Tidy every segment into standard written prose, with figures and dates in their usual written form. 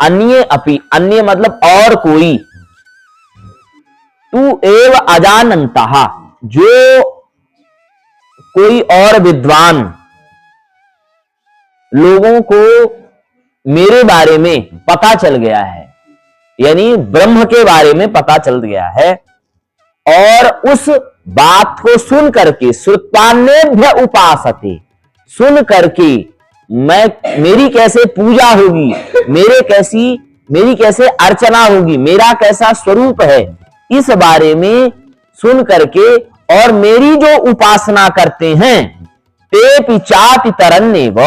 अन्ये अपि, अन्य मतलब और कोई, तू एव अजानन्तः, जो कोई और विद्वान लोगों को मेरे बारे में पता चल गया है, यानी ब्रह्म के बारे में पता चल गया है, और उस बात को सुन करके श्रुत्वान्येभ्य उपासते, सुन करके मेरी कैसे पूजा होगी, मेरी कैसे अर्चना होगी, मेरा कैसा स्वरूप है, इस बारे में सुन करके और मेरी जो उपासना करते हैं, ते पिचाति तरन्नेव,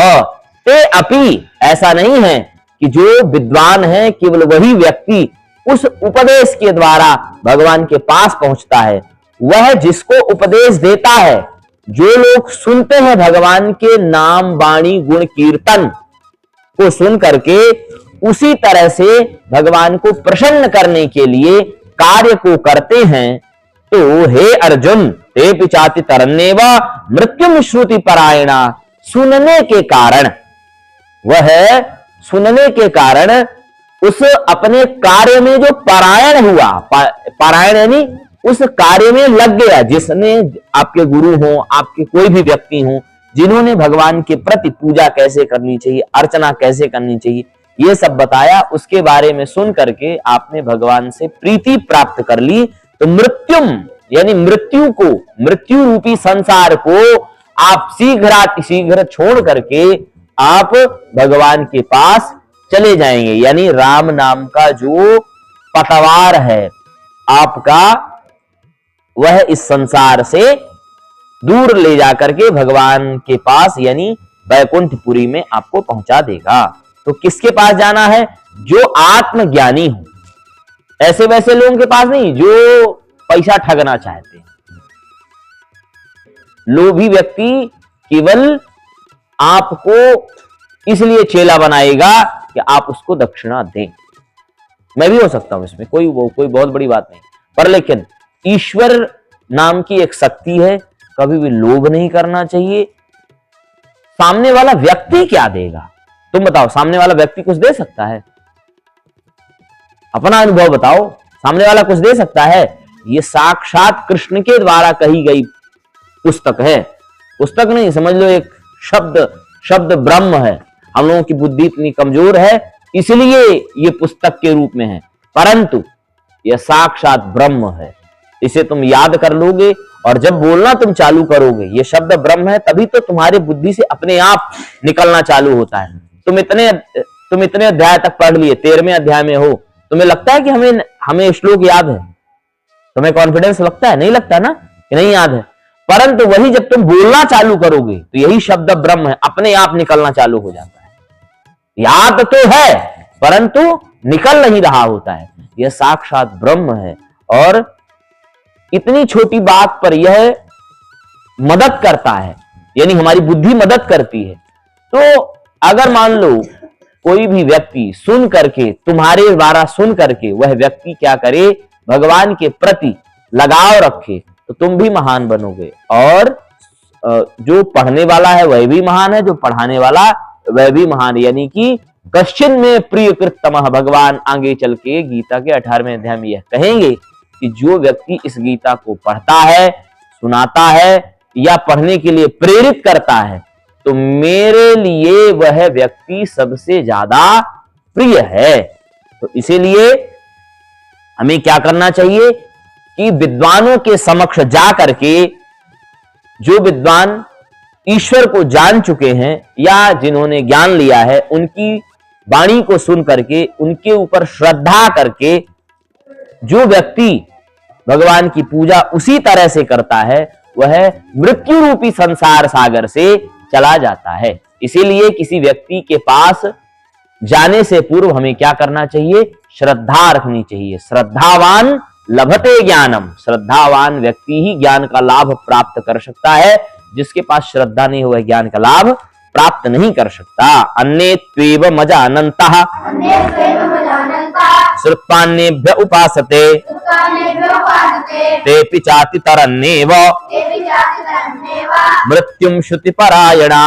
ते अपि, ऐसा नहीं है कि जो विद्वान है केवल वही व्यक्ति उस उपदेश के द्वारा भगवान के पास पहुंचता है, वह जिसको उपदेश देता है, जो लोग सुनते हैं भगवान के नाम वाणी गुण कीर्तन को सुन करके उसी तरह से भगवान को प्रसन्न करने के लिए कार्य को करते हैं, तो हे अर्जुन, ते पिचाति तरन्नेव मृत्युम श्रुति परायणा, सुनने के कारण, वह सुनने के कारण उस अपने कार्य में जो परायण हुआ, परायण यानी उस कार्य में लग गया, जिसने, आपके गुरु हो, आपके कोई भी व्यक्ति हो, जिन्होंने भगवान के प्रति पूजा कैसे करनी चाहिए, अर्चना कैसे करनी चाहिए, ये सब बताया, उसके बारे में सुन करके आपने भगवान से प्रीति प्राप्त कर ली, तो मृत्युम यानी मृत्यु को, मृत्यु रूपी संसार को आप शीघ्र छोड़ करके आप भगवान के पास चले जाएंगे, यानी राम नाम का जो पतवार है आपका, वह इस संसार से दूर ले जाकर के भगवान के पास यानी वैकुंठपुरी में आपको पहुंचा देगा। तो किसके पास जाना है? जो आत्मज्ञानी हो, ऐसे वैसे लोगों के पास नहीं जो पैसा ठगना चाहते हैं। लोभी व्यक्ति केवल आपको इसलिए चेला बनाएगा कि आप उसको दक्षिणा दें। मैं भी हो सकता हूं इसमें, कोई बहुत बड़ी बात नहीं, पर लेकिन ईश्वर नाम की एक शक्ति है, कभी भी लोभ नहीं करना चाहिए। सामने वाला व्यक्ति क्या देगा तुम बताओ? सामने वाला व्यक्ति कुछ दे सकता है? अपना अनुभव बताओ, सामने वाला कुछ दे सकता है? ये साक्षात कृष्ण के द्वारा कही गई पुस्तक है। पुस्तक नहीं समझ लो, एक शब्द ब्रह्म है। हम लोगों की बुद्धि इतनी कमजोर है इसलिए ये पुस्तक के रूप में है, परंतु यह साक्षात ब्रह्म है। इसे तुम याद कर लोगे और जब बोलना तुम चालू करोगे, ये शब्द ब्रह्म है, तभी तो तुम्हारी बुद्धि से अपने आप निकलना चालू होता है। तुम इतने अध्याय तक पढ़ लिए, 13वें अध्याय में हो, तुम्हें लगता है कि हमें श्लोक याद है? तुम्हें कॉन्फिडेंस लगता है? नहीं लगता ना कि नहीं याद है। परंतु वही जब तुम बोलना चालू करोगे तो यही शब्द ब्रह्म है, अपने आप निकलना चालू हो जाता है। याद तो है परंतु निकल नहीं रहा होता है। यह साक्षात ब्रह्म है और इतनी छोटी बात पर यह मदद करता है, यानी हमारी बुद्धि मदद करती है। तो अगर मान लो कोई भी व्यक्ति सुन करके, तुम्हारे द्वारा सुन करके वह व्यक्ति क्या करे, भगवान के प्रति लगाव रखे, तो तुम भी महान बनोगे। और जो पढ़ने वाला है वह भी महान है, जो पढ़ाने वाला वह भी महान, यानी कि कश्चिन में प्रिय कृतमः। भगवान आगे चल के गीता के 18वें अध्याय में यह कहेंगे कि जो व्यक्ति इस गीता को पढ़ता है, सुनाता है या पढ़ने के लिए प्रेरित करता है, तो मेरे लिए वह व्यक्ति सबसे ज्यादा प्रिय है। तो इसीलिए हमें क्या करना चाहिए कि विद्वानों के समक्ष जा करके, जो विद्वान ईश्वर को जान चुके हैं या जिन्होंने ज्ञान लिया है, उनकी वाणी को सुन करके, उनके ऊपर श्रद्धा करके जो व्यक्ति भगवान की पूजा उसी तरह से करता है, वह मृत्यु रूपी संसार सागर से चला जाता है। इसीलिए किसी व्यक्ति के पास जाने से पूर्व हमें क्या करना चाहिए? श्रद्धा रखनी चाहिए। श्रद्धावान लभते ज्ञानम। श्रद्धावान व्यक्ति ही ज्ञान का लाभ प्राप्त कर सकता है, जिसके पास श्रद्धा नहीं हुआ ज्ञान का लाभ प्राप्त नहीं कर सकता। अन्ये त्वेव मजानन्तः श्रुत्वान्येभ्य उपासते तेऽपि चाति तरन्नेव मृत्युं श्रुतिपरायणा।